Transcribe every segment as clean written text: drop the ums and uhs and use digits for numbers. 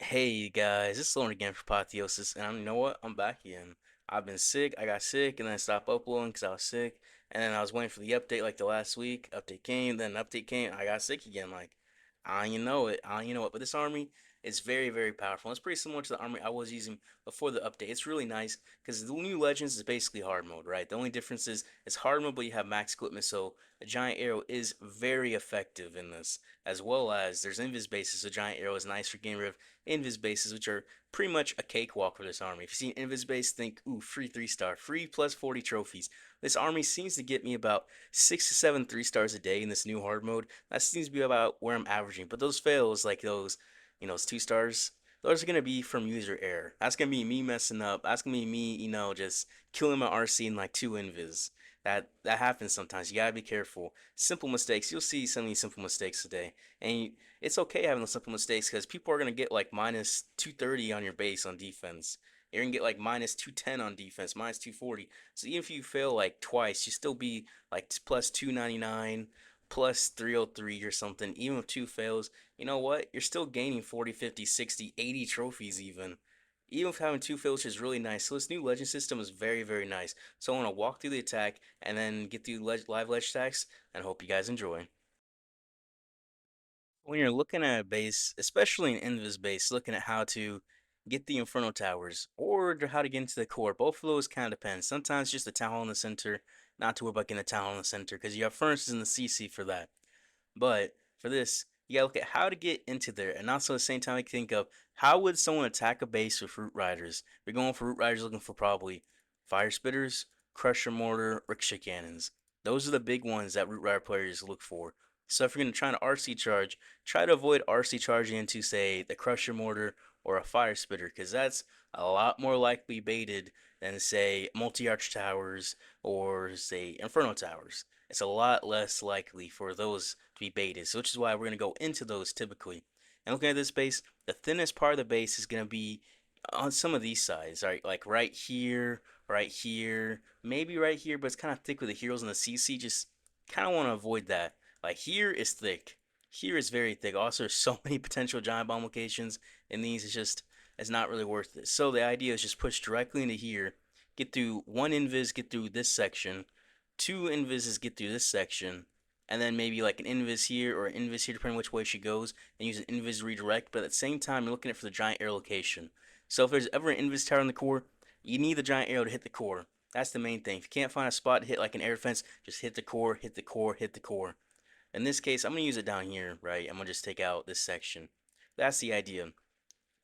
Hey guys, it's Sloan again for Apotheosis, and you know what? I'm back again. I've been sick. I got sick, and then I stopped uploading because I was sick, and then I was waiting for the update like the last week. Update came, then an update came. I got sick again. Like I don't even know it. I don't even know it. But this army is very, very powerful. It's pretty similar to the army I was using before the update. It's really nice because the new Legends is basically hard mode, right? The only difference is it's hard mode, but you have max equipment, so a giant arrow is very effective in this, as well as there's invis bases. So giant arrow is nice for getting rid of invis bases, which are pretty much a cakewalk for this army. If you see an invis base, think, ooh, free 3-star, free plus 40 trophies. This army seems to get me about 6 to 7 3-stars a day in this new hard mode. That seems to be about where I'm averaging. But those fails, like those 2-stars, those are going to be from user error. That's going to be me messing up. That's going to be me, just killing my RC in like 2 invis. That happens sometimes. You gotta be careful. Simple mistakes. You'll see some of these simple mistakes today, and it's okay having those simple mistakes because people are gonna get like minus 230 on your base on defense. You're gonna get like minus 210 on defense, minus 240. So even if you fail like twice, you still be like plus 299, plus 303 or something. Even with 2 fails, you know what? You're still gaining 40, 50, 60, 80 trophies even. Even if having 2 fails is really nice. So this new legend system is very, very nice. So I want to walk through the attack and then get through live ledge attacks and hope you guys enjoy. When you're looking at a base, especially an invis base, looking at how to get the Inferno Towers or how to get into the core, both of those kind of depend. Sometimes just the Town Hall in the center, not to worry about getting the Town Hall in the center because you have furnaces in the CC for that. But for this, you gotta look at how to get into there, and also at the same time, I think of how would someone attack a base with Root Riders. We're going for Root Riders, looking for probably Fire Spitters, Crusher Mortar, Ricochet Cannons. Those are the big ones that Root Rider players look for. So if you're gonna try an RC charge, try to avoid RC charging into say the Crusher Mortar or a Fire Spitter, because that's a lot more likely baited than say multi-arch towers or say Inferno towers. It's a lot less likely for those to be baited, so which is why we're going to go into those typically. And looking at this base, the thinnest part of the base is going to be on some of these sides, right? Like right here, maybe right here, but it's kind of thick with the heroes and the CC. Just kind of want to avoid that. Like here is thick. Here is very thick. Also, there's so many potential giant bomb locations in these. It's not really worth it. So the idea is just push directly into here, get through one invis, get through this section, 2 invises get through this section, and then maybe like an invis here or an invis here, depending which way she goes, and use an invis redirect. But at the same time, you're looking at for the giant arrow location. So if there's ever an invis tower in the core, you need the giant arrow to hit the core. That's the main thing. If you can't find a spot to hit like an air defense, just hit the core, hit the core, hit the core. In this case, I'm gonna use it down here, right? I'm gonna just take out this section. That's the idea.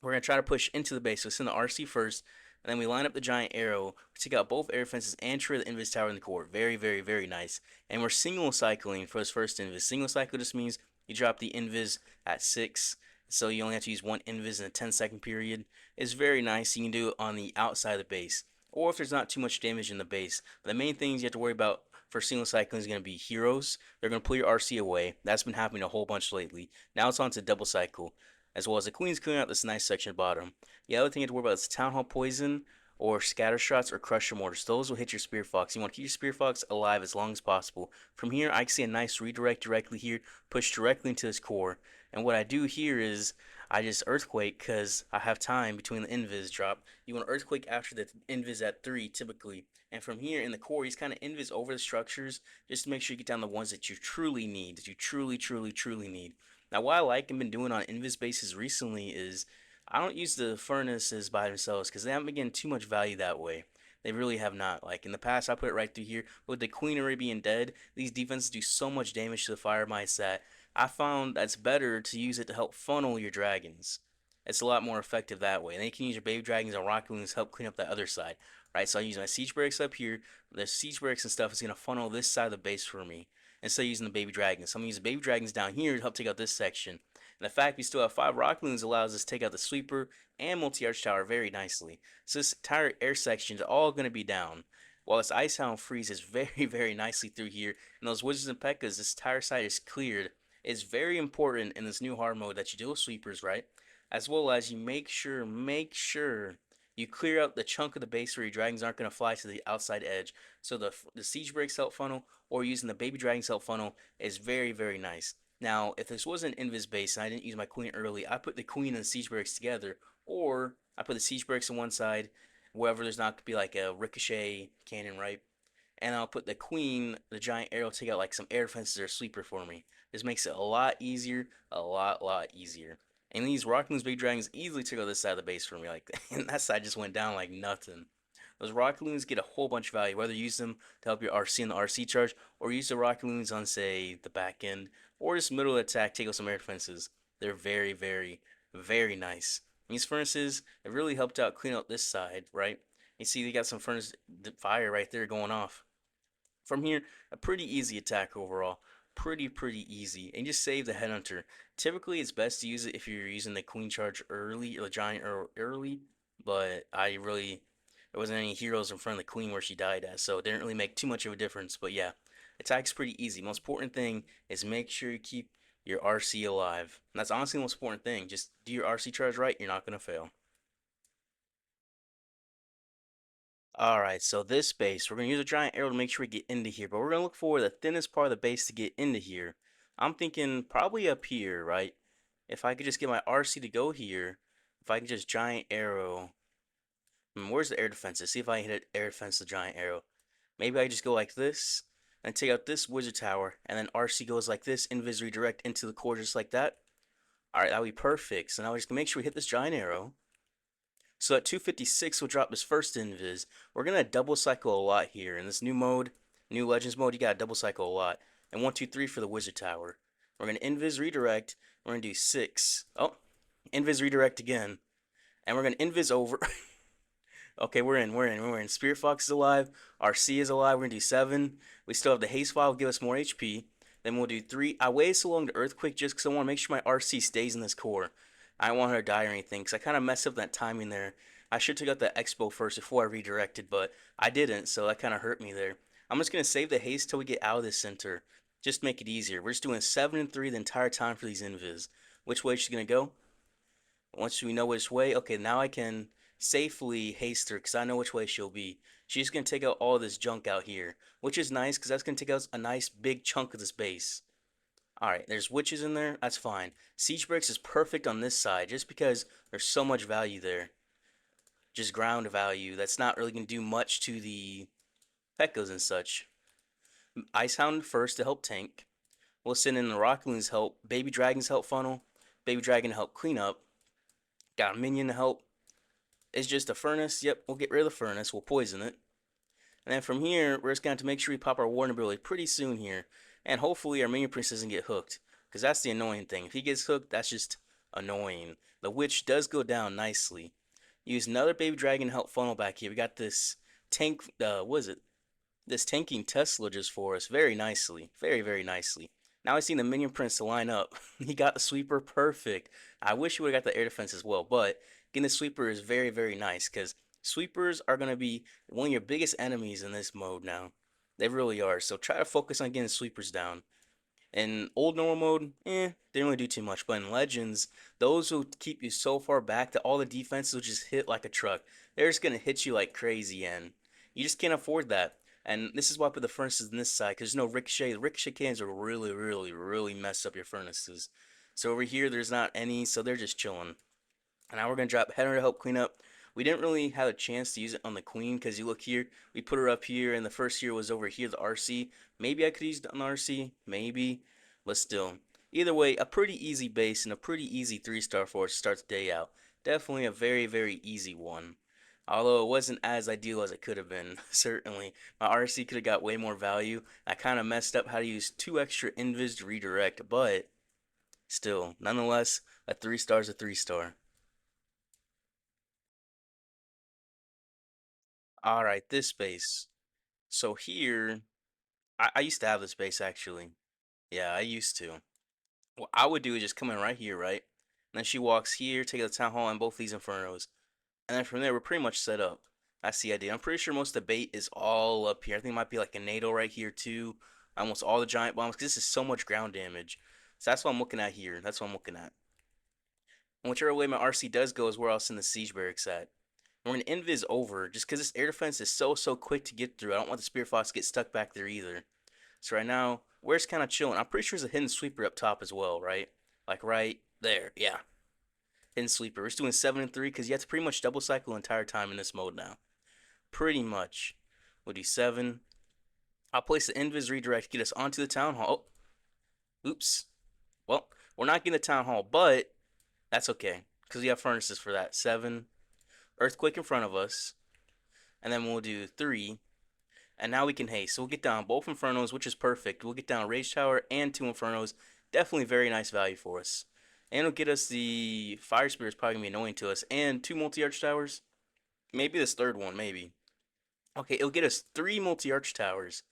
We're going to try to push into the base. So send the RC first, and then we line up the giant arrow. We take out both air fences and trigger the invis tower in the core. Very, very, very nice. And we're single cycling for this first invis. Single cycle just means you drop the invis at 6. So you only have to use one invis in a 10-second period. It's very nice. You can do it on the outside of the base, or if there's not too much damage in the base. But the main things you have to worry about for single cycling is going to be heroes. They're going to pull your RC away. That's been happening a whole bunch lately. Now it's on to double cycle, as well as the queen's clearing out this nice section at the bottom. The other thing you have to worry about is Town Hall Poison or Scatter Shots or Crusher Mortars. Those will hit your Spear Fox. You want to keep your Spear Fox alive as long as possible. From here, I can see a nice redirect directly here, push directly into this core. And what I do here is I just Earthquake because I have time between the Invis drop. You want to Earthquake after the Invis at 3 typically. And from here in the core, he's kind of Invis over the structures just to make sure you get down the ones that you truly need, that you truly, truly, truly need. Now, what I like and been doing on invis bases recently is I don't use the furnaces by themselves because they haven't been getting too much value that way. They really have not. Like in the past, I put it right through here. But with the Queen already being dead, these defenses do so much damage to the fire mice that I found that's better to use it to help funnel your dragons. It's a lot more effective that way. And then you can use your baby dragons and rocket wings to help clean up that other side. Right, so I use my siege barracks up here. The siege barracks and stuff is gonna funnel this side of the base for me instead of using the baby dragons. So I'm gonna use the baby dragons down here to help take out this section. And the fact we still have 5 rock loons allows us to take out the sweeper and multi-arch tower very nicely. So this entire air section is all gonna be down. While this ice hound freezes very, very nicely through here, and those wizards and pekkas, this entire side is cleared. It's very important in this new hard mode that you deal with sweepers, right? As well as you make sure you clear out the chunk of the base where your dragons aren't going to fly to the outside edge. So the siege breaks help funnel or using the baby dragon help funnel is very, very nice. Now, if this was an invis base and I didn't use my queen early, I put the queen and the siege barracks together, or I put the siege barracks on one side, wherever there's not gonna be like a ricochet cannon, right? And I'll put the queen, the giant arrow, take out like some air defenses or a sweeper for me. This makes it a lot easier, a lot easier. And these Rock Loon's big dragons easily took out this side of the base for me. Like, and that side just went down like nothing. Those Rock Loons get a whole bunch of value, whether you use them to help your RC in the RC charge, or use the Rock Loons on, say, the back end, or just middle attack, take out some air defenses. They're very nice. These furnaces have really helped out clean out this side, right? You see, they got some furnace fire right there going off. From here, a pretty easy attack overall. Pretty easy. And just save the headhunter. Typically, it's best to use it if you're using the queen charge early or the giant early. But there wasn't any heroes in front of the queen where she died at, so it didn't really make too much of a difference. But yeah, attack's pretty easy. Most important thing is make sure you keep your RC alive. And that's honestly the most important thing. Just do your RC charge right, you're not gonna fail. Alright, so this base, we're going to use a giant arrow to make sure we get into here, but we're going to look for the thinnest part of the base to get into here. I'm thinking probably up here, right? If I could just get my RC to go here, if I could just giant arrow, where's the air defenses? See if I can hit air defense the giant arrow. Maybe I just go like this, and take out this wizard tower, and then RC goes like this, invis redirect into the core just like that. Alright, that'll be perfect. So now we're just going to make sure we hit this giant arrow. So at 256, we'll drop this first invis. We're going to double cycle a lot here. In this new mode, new Legends mode, you got to double cycle a lot. And 1, 2, 3 for the Wizard Tower. We're going to invis redirect. We're going to do 6. Oh, invis redirect again. And we're going to invis over. Okay, we're in. Spirit Fox is alive. RC is alive. We're gonna do 7. We still have the haste file, give us more HP. Then we'll do 3. I waited so long to earthquake just because I want to make sure my RC stays in this core. I don't want her to die or anything because I kind of messed up that timing there. I should have took out the expo first before I redirected, but I didn't, so that kind of hurt me there. I'm just gonna save the haste till we get out of this center. Just to make it easier. We're just doing 7 and 3 the entire time for these invis. Which way she's gonna go? Once we know which way, okay, now I can safely haste her because I know which way she'll be. She's going to take out all this junk out here, which is nice because that's going to take out a nice big chunk of this base. Alright, there's witches in there, that's fine. Siege Bricks is perfect on this side just because there's so much value there. Just ground value. That's not really going to do much to the Pekkas and such. Ice Hound first to help tank. We'll send in the Rock Loon's help. Baby Dragon's help funnel. Baby Dragon to help clean up. Got a minion to help. It's just a furnace. Yep, we'll get rid of the furnace. We'll poison it. And then from here, we're just going to have to make sure we pop our warden ability pretty soon here. And hopefully our minion prince doesn't get hooked. Because that's the annoying thing. If he gets hooked, that's just annoying. The witch does go down nicely. Use another baby dragon to help funnel back here. We got this tank, what is it? This tanking Tesla just for us very nicely. Very nicely. Now I see the minion prince to line up. He got the sweeper perfect. I wish he would have got the air defense as well, but getting the sweeper is very nice because sweepers are going to be one of your biggest enemies in this mode now. They really are. So try to focus on getting sweepers down. In old normal mode, they don't really do too much. But in Legends, those will keep you so far back that all the defenses will just hit like a truck. They're just gonna hit you like crazy, and you just can't afford that. And this is why I put the furnaces on this side, because there's no ricochet. The ricochet cannons will really mess up your furnaces. So over here, there's not any, so they're just chilling. And now we're going to drop Header to help clean up. We didn't really have a chance to use it on the queen because you look here, we put her up here and the first here was over here, the RC. Maybe I could use it on the RC, maybe, but still. Either way, a pretty easy base and a pretty easy 3-star for us to start the day out. Definitely a very easy one. Although it wasn't as ideal as it could have been, certainly. My RC could have got way more value. I kind of messed up how to use 2 extra invis to redirect, but still, nonetheless, a 3-star is a 3-star. Alright, this base. So here, I used to have this base actually. Yeah, I used to. What I would do is just come in right here, right? And then she walks here, take the town hall and both these infernos. And then from there, we're pretty much set up. That's the idea. I'm pretty sure most of the bait is all up here. I think it might be like a NATO right here too. Almost all the giant bombs, because this is so much ground damage. So that's what I'm looking at here. That's what I'm looking at. And whichever way my RC does go is where I'll send the siege barracks at. We're going to invis over, just because this air defense is so quick to get through. I don't want the Spear Fox to get stuck back there either. So right now, where's kind of chilling? I'm pretty sure there's a hidden sweeper up top as well, right? Like right there. Yeah, hidden sweeper. We're just doing 7 and 3 because you have to pretty much double cycle the entire time in this mode now. Pretty much. We'll do 7. I'll place the invis redirect, get us onto the town hall. Oh, oops. Well, we're not getting the town hall, but that's okay because we have furnaces for that. 7. Earthquake in front of us. And then we'll do 3. And now we can haste. So we'll get down both Infernos, which is perfect. We'll get down Rage Tower and 2 Infernos. Definitely very nice value for us. And it'll get us the Fire Spear is probably going to be annoying to us. And 2 Multi-Arch Towers. Maybe this third one, maybe. Okay, it'll get us 3 Multi-Arch Towers.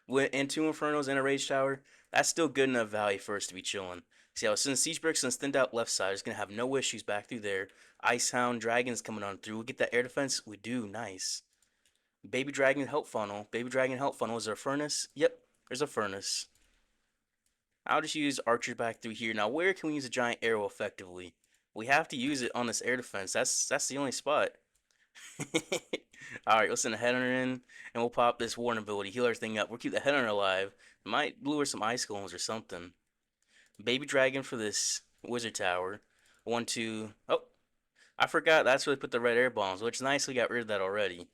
And 2 Infernos and a Rage Tower. That's still good enough value for us to be chilling. See how since Siege Bricks and thinned out left side is going to have no issues back through there. Ice Hound, Dragons coming on through. We'll get that air defense. We do. Nice. Baby Dragon Help Funnel. Baby Dragon Help Funnel. Is there a furnace? Yep, there's a furnace. I'll just use Archer back through here. Now, where can we use a giant arrow effectively? We have to use it on this air defense. That's the only spot. Alright, let's send a Headhunter in, and we'll pop this Warden ability. Heal everything up. We'll keep the Headhunter alive. Might lure some Ice Golems or something. Baby Dragon for this Wizard Tower. 1, 2... Oh, I forgot that's where they put the red air bombs, which nicely got rid of that already.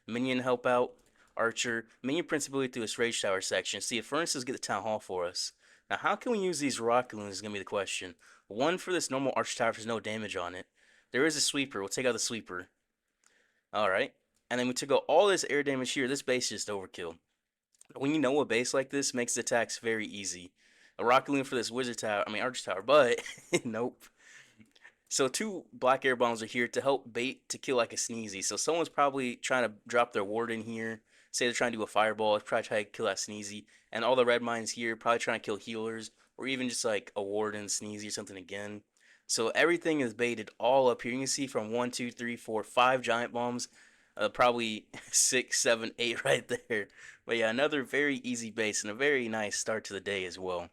Minion help out. Archer. Minion principally through this Rage Tower section. See if furnaces get the Town Hall for us. Now, how can we use these rocket loons is going to be the question. 1 for this normal Archer Tower if there's no damage on it. There is a sweeper. We'll take out the sweeper. Alright. And then we took out all this air damage here. This base is just overkill. When you know a base like this, makes the attacks very easy. A rocket loon for this Wizard Tower. I mean, Archer Tower. But, nope. So 2 black air bombs are here to help bait to kill like a sneezy. So someone's probably trying to drop their ward in here. Say they're trying to do a fireball. It's probably trying to kill that sneezy. And all the red mines here probably trying to kill healers. Or even just like a warden, sneezy, or something again. So everything is baited all up here. You can see from 1, 2, 3, 4, 5 giant bombs. Probably 6, 7, 8 right there. But yeah, another very easy base and a very nice start to the day as well.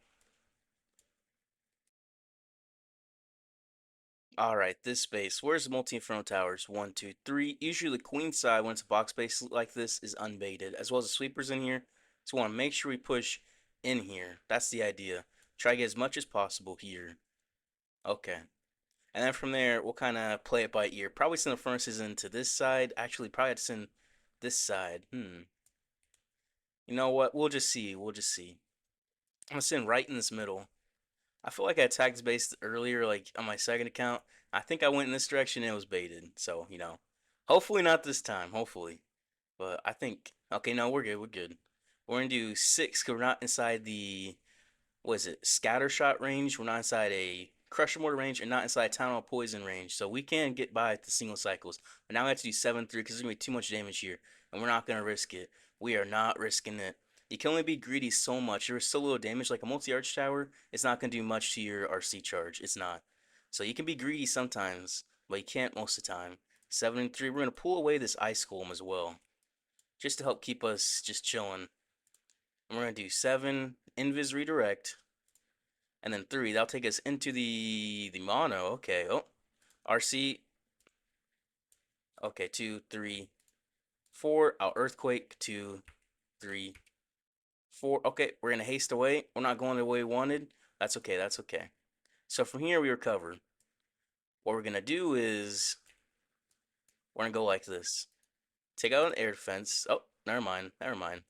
Alright, this space. Where's the multi-inferno towers? 1, 2, 3. Usually the queen side, when it's a box space like this, is unbaited, as well as the sweepers in here. So we want to make sure we push in here. That's the idea. Try to get as much as possible here. Okay. And then from there, we'll kind of play it by ear. Probably send the furnaces into this side. Actually, probably have to send this side. You know what? We'll just see. We'll just see. I'm going to send right in this middle. I feel like I attacked this base earlier, like on my second account. I think I went in this direction and it was baited. So, hopefully not this time. Hopefully. But I think, okay, no, we're good. We're good. We're going to do 6 because we're not inside the, what is it, scatter shot range. We're not inside a crusher mortar range and not inside town hall poison range. So we can get by at the single cycles. But now we have to do 7-3 because there's going to be too much damage here. And we're not going to risk it. We are not risking it. You can only be greedy so much. There's so little damage. Like a multi-arch tower, it's not going to do much to your RC charge. It's not. So you can be greedy sometimes, but you can't most of the time. 7-3. We're going to pull away this ice golem as well, just to help keep us just chilling. And we're going to do 7 invis redirect, and then 3. That'll take us into the mono. Okay. Oh, RC. Okay, 2, 3, 4. Our earthquake. 2, 3, 4. Okay, we're gonna haste away. We're not going the way we wanted. That's okay. That's okay. So from here we recover. What we're gonna do is we're gonna go like this. Take out an air defense. Oh, never mind. Never mind.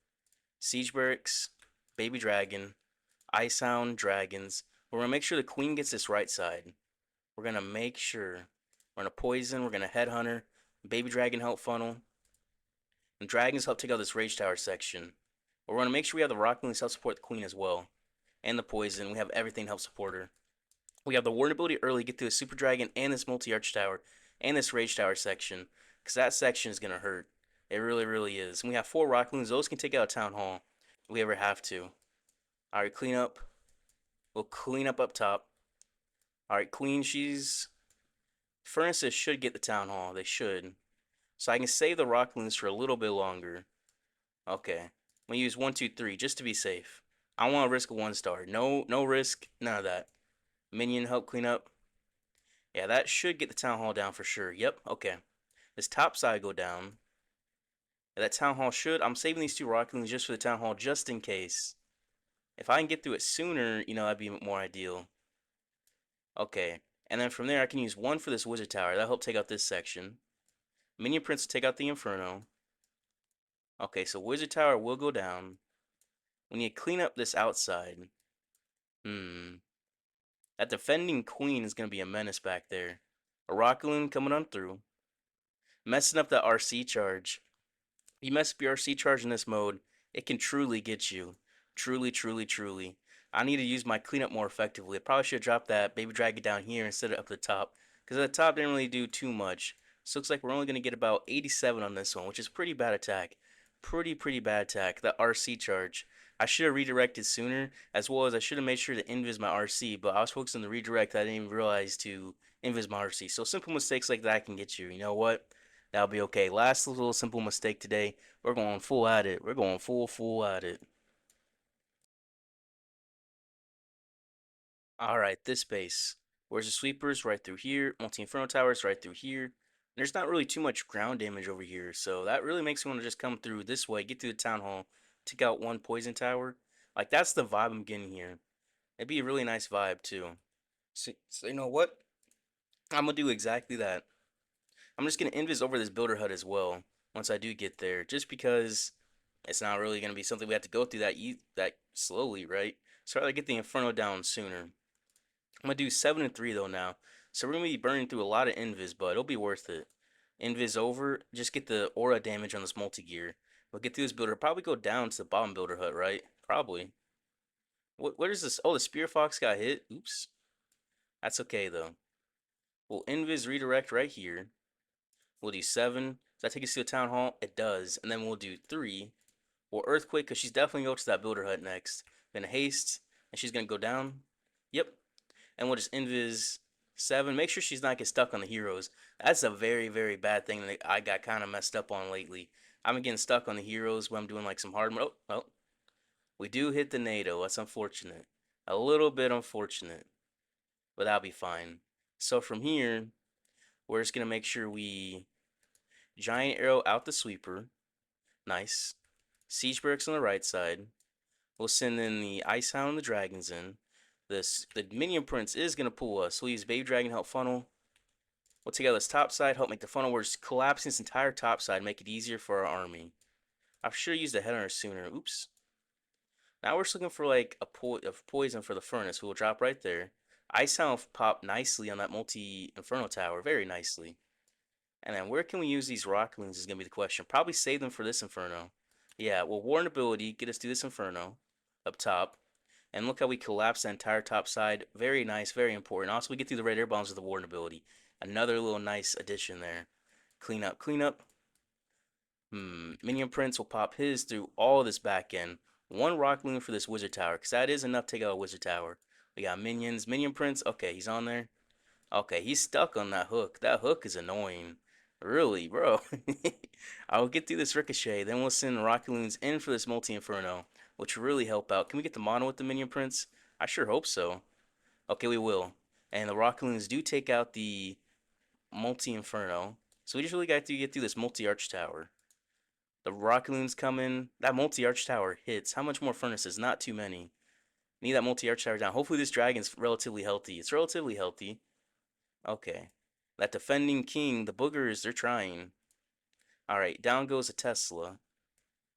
Siege barracks, baby dragon, ice hound, dragons. We're gonna make sure the queen gets this right side. We're gonna make sure. We're gonna poison. We're gonna headhunter. Baby dragon help funnel. And dragons help take out this rage tower section. We're going to make sure we have the rock moons help support the queen as well. And the poison. We have everything to help support her. We have the warden ability early, get through a super dragon and this multi-arch tower. And this rage tower section. Because that section is going to hurt. It really, really is. And we have 4 rock moons. Those can take out a town hall. If we ever have to. Alright, clean up. We'll clean up top. Alright, queen, she's... Furnaces should get the town hall. They should. So I can save the rock moons for a little bit longer. Okay. I'm gonna use 1, 2, 3 just to be safe. I don't want to risk a 1-star. No risk. None of that. Minion help clean up. Yeah, that should get the town hall down for sure. Yep. Okay. This top side go down. Yeah, that town hall should. I'm saving these 2 rocket moons just for the town hall, just in case. If I can get through it sooner, that'd be more ideal. Okay. And then from there, I can use one for this wizard tower. That'll help take out this section. Minion Prince will take out the Inferno. Okay, so wizard tower will go down. We need to clean up this outside. Hmm. That defending queen is going to be a menace back there. A Rockaloon coming on through. Messing up that RC charge. You mess up your RC charge in this mode, it can truly get you. Truly, truly, truly. I need to use my cleanup more effectively. I probably should have dropped that baby dragon down here instead of up the top. Because at the top didn't really do too much. So looks like we're only going to get about 87 on this one, which is pretty bad attack. Pretty bad attack. The RC charge. I should have redirected sooner, as well as I should have made sure to invis my RC, but I was focused on the redirect. I didn't even realize to invis my RC. So simple mistakes like that can get you. You know what? That'll be okay. Last little simple mistake today. We're going full at it. We're going full at it. All right, this base. Where's the sweepers? Right through here. Multi-Inferno Towers right through here. There's not really too much ground damage over here, so that really makes me want to just come through this way, get through the town hall, take out one poison tower. Like, that's the vibe I'm getting here. It'd be a really nice vibe, too. So you know what? I'm gonna do exactly that. I'm just gonna invis over this builder hut as well once I do get there, just because it's not really gonna be something we have to go through that slowly, right? So I'd rather get the Inferno down sooner. I'm gonna do 7 and 3 though now, so we're gonna be burning through a lot of invis, but it'll be worth it. Invis over, just get the aura damage on this multi gear. We'll get through this builder. Probably go down to the bottom builder hut, right? Probably. What is this? Oh, the Spear Fox got hit. Oops. That's okay though. We'll invis redirect right here. We'll do 7. Does that take us to the town hall? It does. And then we'll do 3. We'll earthquake because she's definitely going to that builder hut next. Gonna haste, and she's gonna go down. Yep. And we'll just invis 7. Make sure she's not get stuck on the heroes. That's a very bad thing that I got kind of messed up on lately. I've been getting stuck on the heroes when I'm doing like some hard mode. Oh, well, we do hit the NATO. That's unfortunate. A little bit unfortunate, but that'll be fine. So from here, we're just gonna make sure we giant arrow out the sweeper. Nice. Siege barracks on the right side. We'll send in the Ice Hound and the Dragons in. The Minion Prince is going to pull us. We'll use Baby Dragon help funnel. We'll take out this top side, help make the funnel. We're just collapsing this entire top side, make it easier for our army. I should have used the headhunter sooner. Oops. Now we're just looking for like a poison for the furnace. We'll drop right there. Ice Hound pop nicely on that multi-inferno tower. Very nicely. And then where can we use these rock loons is going to be the question. Probably save them for this inferno. Yeah, well, Warren ability, get us to this inferno up top. And look how we collapse the entire top side. Very nice, very important. Also, we get through the red air bombs with the Warden ability. Another little nice addition there. Clean up, clean up. Minion Prince will pop his through all of this back end. One Rock Loon for this Wizard Tower, because that is enough to take out a Wizard Tower. We got minions. Minion Prince, okay, he's on there. Okay, he's stuck on that hook. That hook is annoying. Really, bro. I'll get through this ricochet, then we'll send Rocket Loons in for this multi-inferno, which will really help out. Can we get the mono with the minion prince? I sure hope so. Okay, we will. And the Rocket Loons do take out the multi-inferno. So we just really got to get through this multi-arch tower. The Rocket Loons come in. That multi-arch tower hits. How much more furnaces? Not too many. Need that multi-arch tower down. Hopefully this dragon's relatively healthy. It's relatively healthy. Okay. That defending king, the boogers, they're trying. Alright, down goes a Tesla.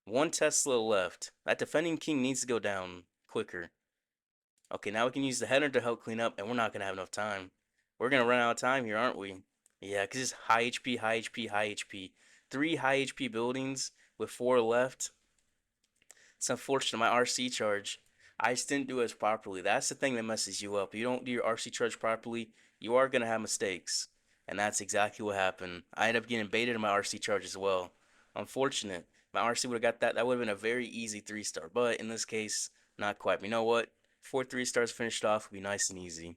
One Tesla left. That defending king needs to go down quicker. Okay, now we can use the header to help clean up, and we're not going to have enough time. We're going to run out of time here, aren't we? Yeah, because it's high HP, high HP, high HP. 3 high HP buildings with 4 left. It's unfortunate, my RC charge. I just didn't do it properly. That's the thing that messes you up. You don't do your RC charge properly, you are going to have mistakes. And that's exactly what happened. I ended up getting baited in my RC charge as well. Unfortunate. My RC would have got that. That would have been a very easy 3-star. But in this case, not quite. But you know what? 4 3-stars finished off would be nice and easy.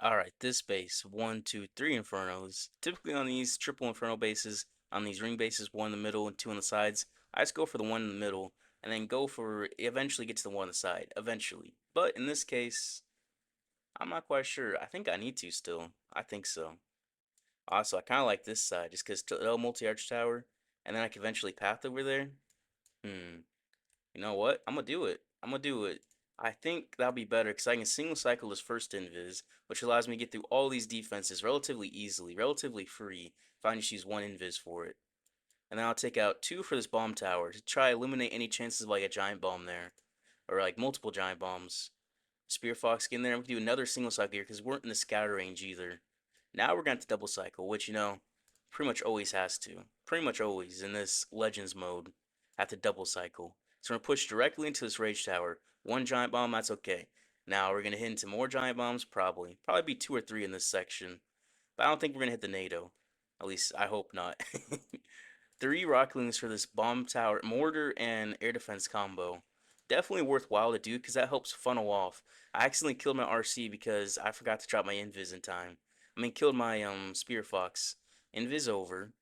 Alright, this base. 1, 2, 3 Infernos. Typically on these triple Inferno bases, on these ring bases, 1 in the middle and 2 on the sides, I just go for the 1 in the middle. And then go for, eventually get to the 1 on the side. Eventually. But in this case, I'm not quite sure. I think I need to still. I think so. Also, I kind of like this side just because little multi-arch tower, and then I can eventually path over there. Hmm. You know what? I'm gonna do it. I'm gonna do it. I think that'll be better because I can single cycle this first invis, which allows me to get through all these defenses relatively easily, relatively free, if I just use one invis for it. And then I'll take out two for this bomb tower to try eliminate any chances of like a giant bomb there, or like multiple giant bombs. Spear Fox get in there. I'm gonna do another single cycle here because we weren't in the scatter range either. Now we're going to double cycle, which pretty much always has to. Pretty much always in this Legends mode, have to double cycle. So we're gonna push directly into this Rage Tower. One giant bomb, that's okay. Now we're gonna hit into more giant bombs, probably be two or three in this section. But I don't think we're gonna hit the NATO. At least I hope not. Three Rocklings for this bomb tower, mortar, and air defense combo. Definitely worthwhile to do because that helps funnel off. I accidentally killed my RC because I forgot to drop my invis in time. I mean, killed my Spear Fox. Invis over.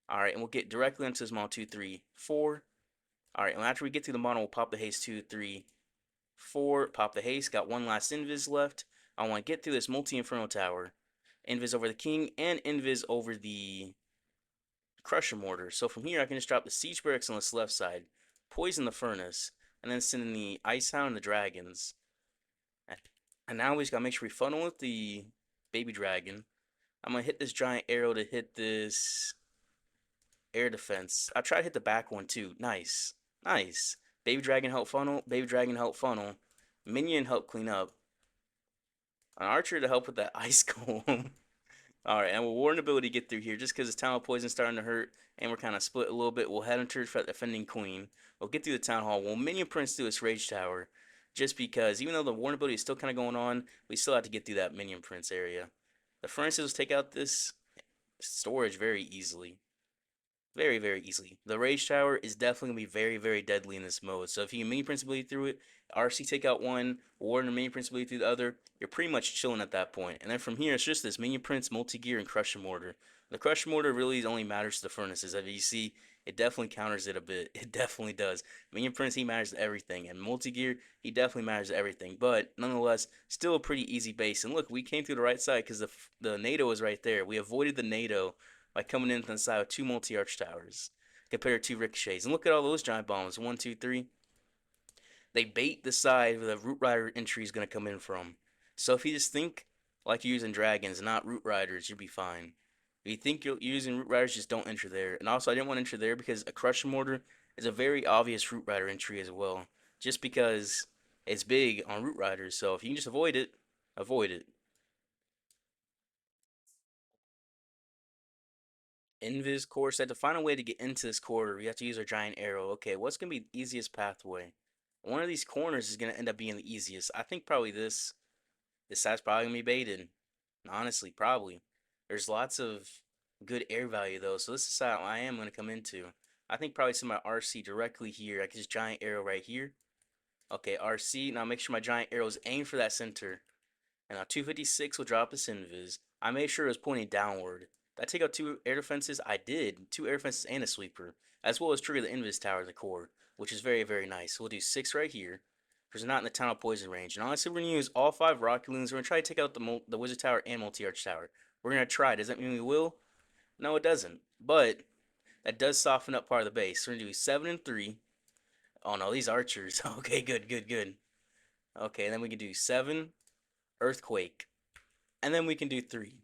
All right, and we'll get directly into this model 2, 3, 4. All right, and after we get through the model, we'll pop the haste 2, 3, 4. Pop the haste. Got one last invis left. I want to get through this multi-inferno tower. Invis over the king and invis over the Crusher Mortar. So from here, I can just drop the Siege Barracks on this left side, poison the furnace, and then send in the Ice Hound and the Dragons. And now we just gotta make sure we funnel with the Baby Dragon. I'm gonna hit this giant arrow to hit this air defense. I try to hit the back one too. Nice. Nice. Baby Dragon help funnel. Baby Dragon help funnel. Minion help clean up. An archer to help with that ice golem. Alright, and we'll warn ability to get through here just because this Town Hall Poison's starting to hurt and we're kind of split a little bit. We'll head into the defending Queen. We'll get through the Town Hall. We'll Minion Prince through this Rage Tower just because even though the warn ability is still kind of going on, we still have to get through that Minion Prince area. The furnaces will take out this storage very easily. Very, very easily. The Rage Tower is definitely going to be very, very deadly in this mode. So if you can Minion Prince ability through it, RC take out one, Warden Minion Prince ability through the other, you're pretty much chilling at that point. And then from here, it's just this Minion Prince, Multi-Gear, and Crusher Mortar. The Crusher Mortar really only matters to the furnaces. As you see, it definitely counters it a bit. It definitely does. Minion Prince, he matters to everything. And Multi-Gear, he definitely matters to everything. But nonetheless, still a pretty easy base. And look, we came through the right side because the NATO is right there. We avoided the NATO by coming in from the side with two multi-arch towers compared to ricochets. And look at all those giant bombs. One, two, three. They bait the side where the Root Rider entry is going to come in from. So if you just think like you're using dragons, not Root Riders, you'll be fine. If you think you're using Root Riders, just don't enter there. And also, I didn't want to enter there because a Crusher Mortar is a very obvious Root Rider entry as well. Just because it's big on Root Riders. So if you can just avoid it, avoid it. Invis course. I had to find a way to get into this corridor. We have to use our giant arrow. Okay, what's gonna be the easiest pathway? One of these corners is gonna end up being the easiest. I think probably this. This side's probably gonna be baited. Honestly, probably. There's lots of good air value though, so this is the side I am gonna come into. I think probably some of my RC directly here. I can just giant arrow right here. Okay, RC. Now make sure my giant arrow is aimed for that center. And now 256 will drop this invis. I made sure it was pointing downward. Did I take out two air defenses? I did. Two air defenses and a sweeper. As well as trigger the invis tower in the core, which is very, very nice. So we'll do 6 right here. Because they're not in the tunnel poison range. And honestly, we're going to use all 5 rocket loons. We're going to try to take out the wizard tower and multi-arch tower. We're going to try. Does that mean we will? No, it doesn't. But that does soften up part of the base. So we're going to do 7 and 3. Oh no, these archers. Okay, good, good, good. Okay, and then we can do 7, earthquake. And then we can do 3.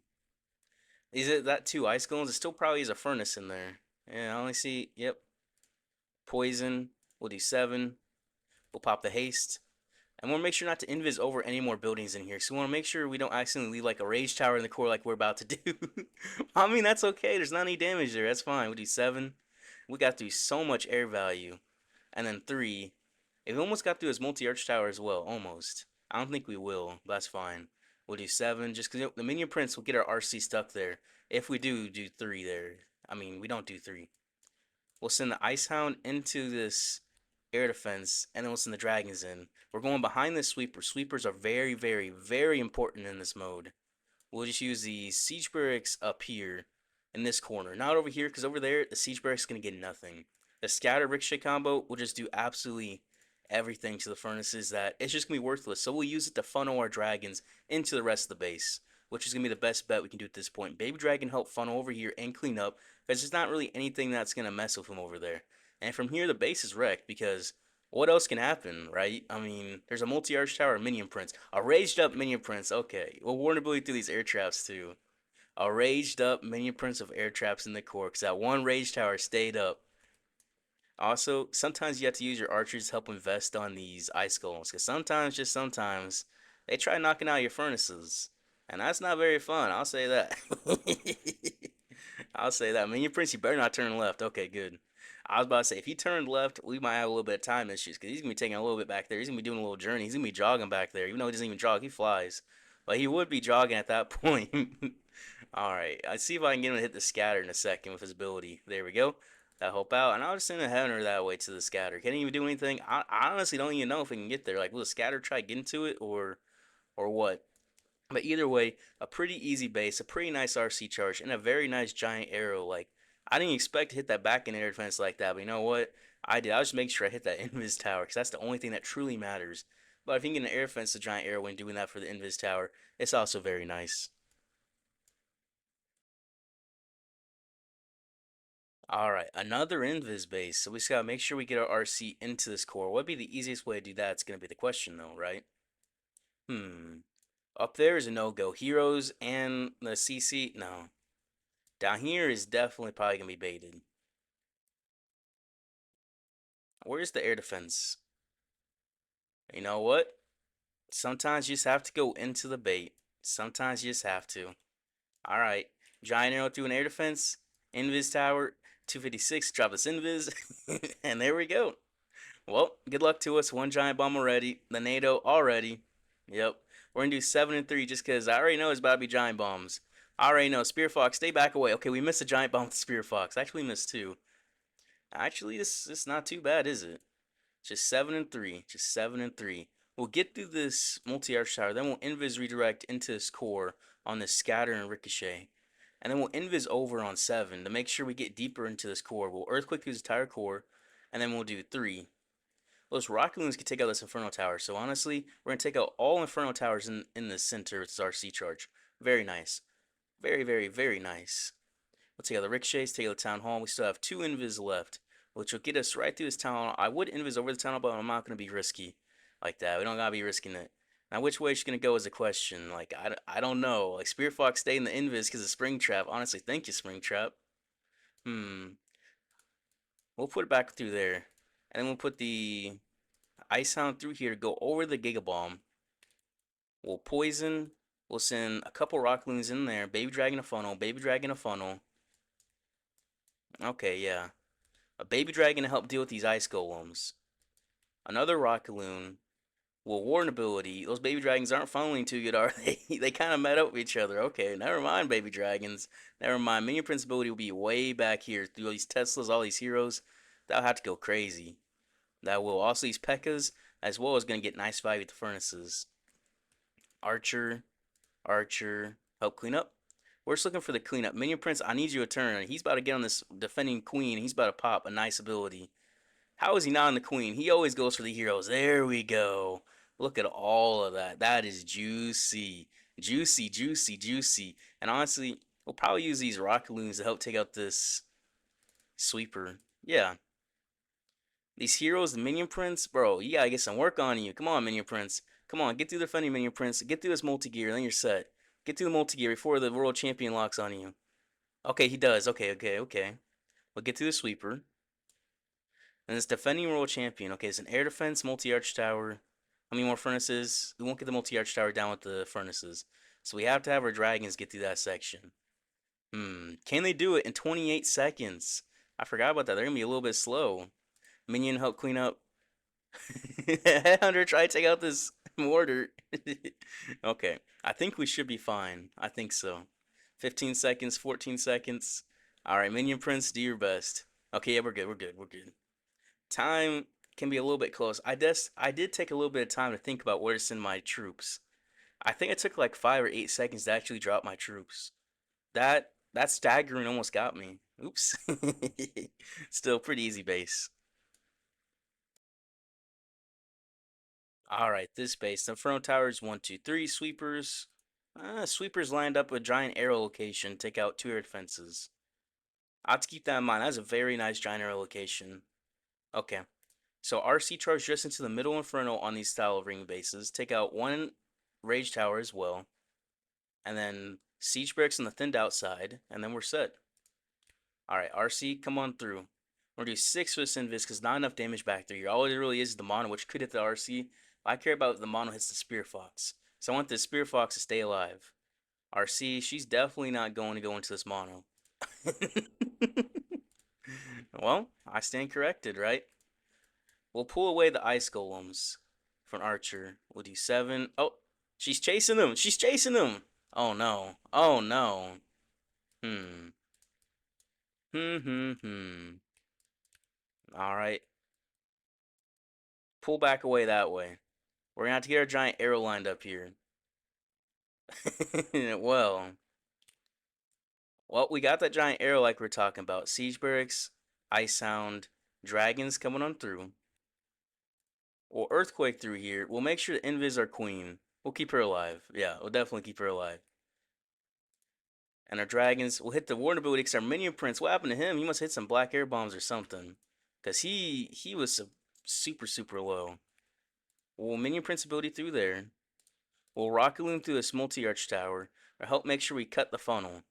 Is it that two ice golems? It still probably is a furnace in there. Yeah, I only see, yep. Poison. We'll do 7. We'll pop the haste. And we'll make sure not to invis over any more buildings in here. So we want to make sure we don't accidentally leave like a rage tower in the core like we're about to do. I mean, that's okay. There's not any damage there. That's fine. We'll do 7. We got through so much air value. And then 3. If we almost got through his multi-arch tower as well. Almost. I don't think we will. But that's fine. We'll do 7. Just because the Minion Prince will get our RC stuck there. If we do 3 there. I mean, we don't do 3. We'll send the Ice Hound into this air defense, and then we'll send the dragons in. We're going behind this sweeper. Sweepers are very, very, very important in this mode. We'll just use the siege barracks up here in this corner. Not over here, because over there, the siege barracks is going to get nothing. The scatter ricochet combo will just do absolutely everything to the furnaces that it's just going to be worthless. So we'll use it to funnel our dragons into the rest of the base, which is going to be the best bet we can do at this point. Baby Dragon help funnel over here and clean up, because there's not really anything that's going to mess with him over there. And from here, the base is wrecked because what else can happen, right? I mean, there's a multi-arch tower, minion prince, a raised up minion prince. Okay, well, warn ability through these air traps too. A raged up minion prince of air traps in the core because that one rage tower stayed up. Also, sometimes you have to use your archers to help invest on these ice golems because sometimes, just sometimes, they try knocking out your furnaces. And that's not very fun, I'll say that. I'll say that. Minion Prince, you better not turn left. Okay, good. I was about to say, if he turned left, we might have a little bit of time issues because he's going to be taking a little bit back there. He's going to be doing a little journey. He's going to be jogging back there. Even though he doesn't even jog, he flies. But he would be jogging at that point. Alright, I see if I can get him to hit the scatter in a second with his ability. There we go. That help out. And I'll just send a header that way to the scatter. Can't even do anything. I honestly don't even know if we can get there. Like, will the scatter try to get into it or what? But either way, a pretty easy base, a pretty nice RC charge, and a very nice giant arrow. Like, I didn't expect to hit that back in air defense like that, but you know what? I did. I was just making sure I hit that invis tower, because that's the only thing that truly matters. But if you can get an air defense, a giant arrow when doing that for the invis tower, it's also very nice. Alright, another invis base. So we just gotta make sure we get our RC into this core. What'd be the easiest way to do that? It's gonna be the question though, right? Hmm. Up there is a no-go. Heroes and the CC? No. Down here is definitely probably gonna be baited. Where's the air defense? You know what? Sometimes you just have to go into the bait. Sometimes you just have to. Alright. Giant arrow through an air defense. Invis tower. 256. Drop this invis. And there we go. Well, good luck to us. One giant bomb already. The NATO already. Yep. We're gonna do 7 and 3 just because I already know it's about to be giant bombs. I already know. Spear Fox, stay back away. Okay, we missed a giant bomb with Spear Fox. Actually, we missed two. Actually, this not too bad, is it? Just 7 and 3. Just 7 and 3. We'll get through this multi-arch tower. Then we'll invis redirect into this core on this scatter and ricochet. And then we'll invis over on 7 to make sure we get deeper into this core. We'll earthquake through this entire core. And then we'll do 3. Those rocket loons can take out this Inferno Tower. So honestly, we're going to take out all Inferno Towers in the center with this RC charge. Very nice. Very, very, very nice. We'll take out the ricochets, take out the town hall. We still have 2 invis left, which will get us right through this town hall. I would invis over the town hall, but I'm not going to be risky like that. We don't got to be risking it. Now, which way she's going to go is a question. Like, I don't know. Like, Spear Fox stay in the invis because of Spring Trap. Honestly, thank you, Spring Trap. Hmm. We'll put it back through there. And then we'll put the Ice Hound through here to go over the Giga Bomb. We'll poison. We'll send a couple Rock Loons in there. Baby Dragon a funnel. Baby Dragon a funnel. Okay, yeah. A Baby Dragon to help deal with these Ice Golems. Another Rock Loon. Will Warden ability. Those Baby Dragons aren't funneling too good, are they? They kind of met up with each other. Okay, never mind, Baby Dragons. Never mind. Minion Prince ability will be way back here. Through all these Teslas, all these heroes. That'll have to go crazy. That will. Also, these P.E.K.K.A.s, as well as going to get nice value with the furnaces. Archer, Archer, help clean up. We're just looking for the cleanup. Minion Prince, I need you to turn. He's about to get on this defending queen. He's about to pop a nice ability. How is he not on the queen? He always goes for the heroes. There we go. Look at all of that. That is juicy. Juicy, juicy, juicy. And honestly, we'll probably use these rocket loons to help take out this sweeper. Yeah. These heroes, the Minion Prince, bro, you gotta get some work on you. Come on, Minion Prince. Come on, get through the defending Minion Prince. Get through this multi-gear, then you're set. Get through the multi-gear before the world champion locks on you. Okay, he does. Okay, okay, okay. We'll get through the sweeper. And this defending world champion. Okay, it's an air defense, multi-arch tower. How many more furnaces? We won't get the multi-arch tower down with the furnaces. So we have to have our dragons get through that section. Can they do it in 28 seconds? I forgot about that. They're going to be a little bit slow. Minion help clean up. Headhunter, try to take out this mortar. Okay, I think we should be fine. I think so. 15 seconds, 14 seconds. All right, Minion Prince, do your best. Okay, yeah, we're good. We're good. We're good. Time can be a little bit close. I did take a little bit of time to think about where to send my troops. I think it took like 5 or 8 seconds to actually drop my troops. That staggering almost got me. Oops. Still pretty easy base. All right, this base. Inferno Towers, 1, 2, 3 sweepers. Sweepers lined up with giant arrow location. Take out 2 air defenses. I have to keep that in mind. That's a very nice giant arrow location. Okay. So RC charge just into the middle inferno on these style of ring bases. Take out one rage tower as well, and then siege barracks on the thinned outside, and then we're set. All right, RC, come on through. We're gonna do 6 with Invis because not enough damage back there. All it really is the mono, which could hit the RC. I care about the mono hits the Spear Fox. So I want the Spear Fox to stay alive. RC, she's definitely not going to go into this mono. Well, I stand corrected, right? We'll pull away the ice golems from Archer. We'll do 7. Oh, she's chasing them. She's chasing them. Oh no. Oh no. Hmm. Hmm. All right. Pull back away that way. We're gonna have to get our giant arrow lined up here. well, we got that giant arrow like we're talking about. Siege barracks, ice hound, dragons coming on through. We'll earthquake through here. We'll make sure to invis our queen. We'll keep her alive. Yeah, we'll definitely keep her alive. And our dragons will hit the warden ability because our minion prince. What happened to him? He must hit some black air bombs or something. Cause he was super low. We'll minion prince ability through there. We'll rocket loom through this multi-arch tower. Or help make sure we cut the funnel.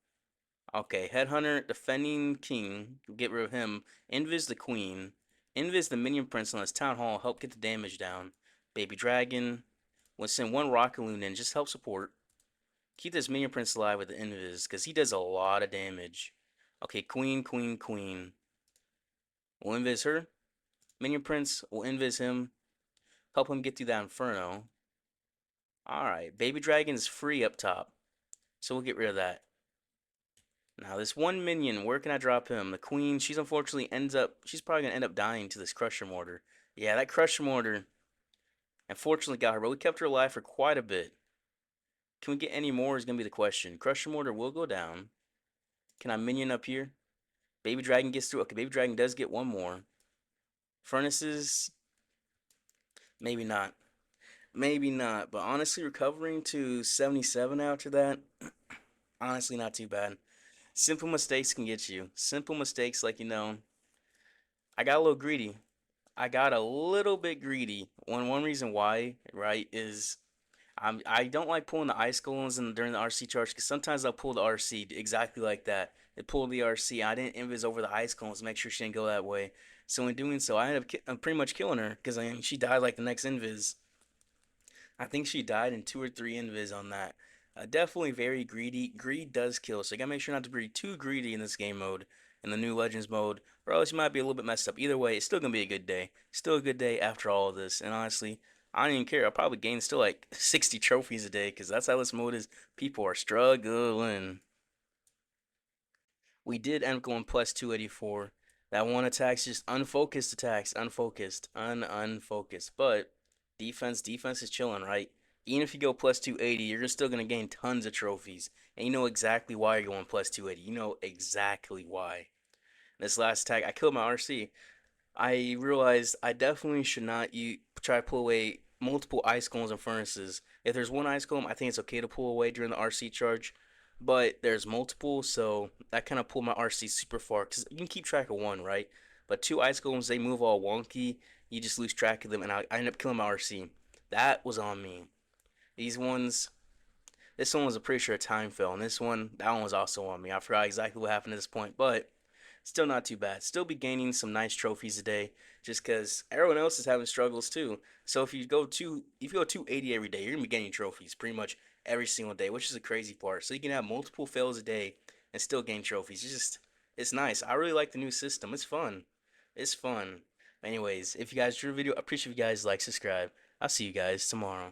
Okay, Headhunter, Defending King, get rid of him. Invis the Queen. Invis the Minion Prince on his Town Hall, help get the damage down. Baby Dragon. We'll send one Rocket Loon in, just help support. Keep this Minion Prince alive with the Invis, because he does a lot of damage. Okay, Queen, Queen, Queen. We'll Invis her. Minion Prince, we'll Invis him. Help him get through that Inferno. Alright, Baby Dragon's free up top, so we'll get rid of that. Now this one minion, where can I drop him? The queen, she's unfortunately she's probably gonna end up dying to this crusher mortar. Yeah, that crusher mortar unfortunately got her, but we kept her alive for quite a bit. Can we get any more is gonna be the question. Crusher mortar will go down. Can I minion up here? Baby dragon gets through. Okay, baby dragon does get one more. Furnaces, maybe not. Maybe not, but honestly recovering to 77 after that, honestly not too bad. Simple mistakes can get you. Simple mistakes like, I got a little greedy. I got a little bit greedy. One reason why, right, is I don't like pulling the ice golems during the RC charge because sometimes I'll pull the RC exactly like that. It pulled the RC. I didn't invis over the ice golems to make sure she didn't go that way. So in doing so, I ended up pretty much killing her because she died like the next invis. I think she died in 2 or 3 invis on that. Definitely very greedy. Greed does kill, so you gotta make sure not to be too greedy in this game mode, in the new Legends mode, or else you might be a little bit messed up. Either way, it's still gonna be a good day. Still a good day after all of this, and honestly, I don't even care. I'll probably gain still like 60 trophies a day, because that's how this mode is. People are struggling. We did end up going plus 284. That one attack's just unfocused attacks, unfocused, unfocused. But defense is chilling, right? Even if you go plus 280, you're still gonna gain tons of trophies, and you know exactly why you're going plus 280. You know exactly why. This last attack, I killed my RC. I realized I definitely should not try to pull away multiple ice golems and furnaces. If there's one ice golem, I think it's okay to pull away during the RC charge. But there's multiple, so that kind of pulled my RC super far. Because you can keep track of one, right? But 2 ice golems, they move all wonky. You just lose track of them, and I end up killing my RC. That was on me. These ones, this one was a pretty sure a time fail, and that one was also on me. I forgot exactly what happened at this point, but still not too bad. Still be gaining some nice trophies a day, just because everyone else is having struggles too. So if you go 280 every day, you're gonna be gaining trophies pretty much every single day, which is a crazy part. So you can have multiple fails a day and still gain trophies. It's nice. I really like the new system. It's fun. It's fun. Anyways, if you guys enjoyed the video, I appreciate if you guys like, subscribe. I'll see you guys tomorrow.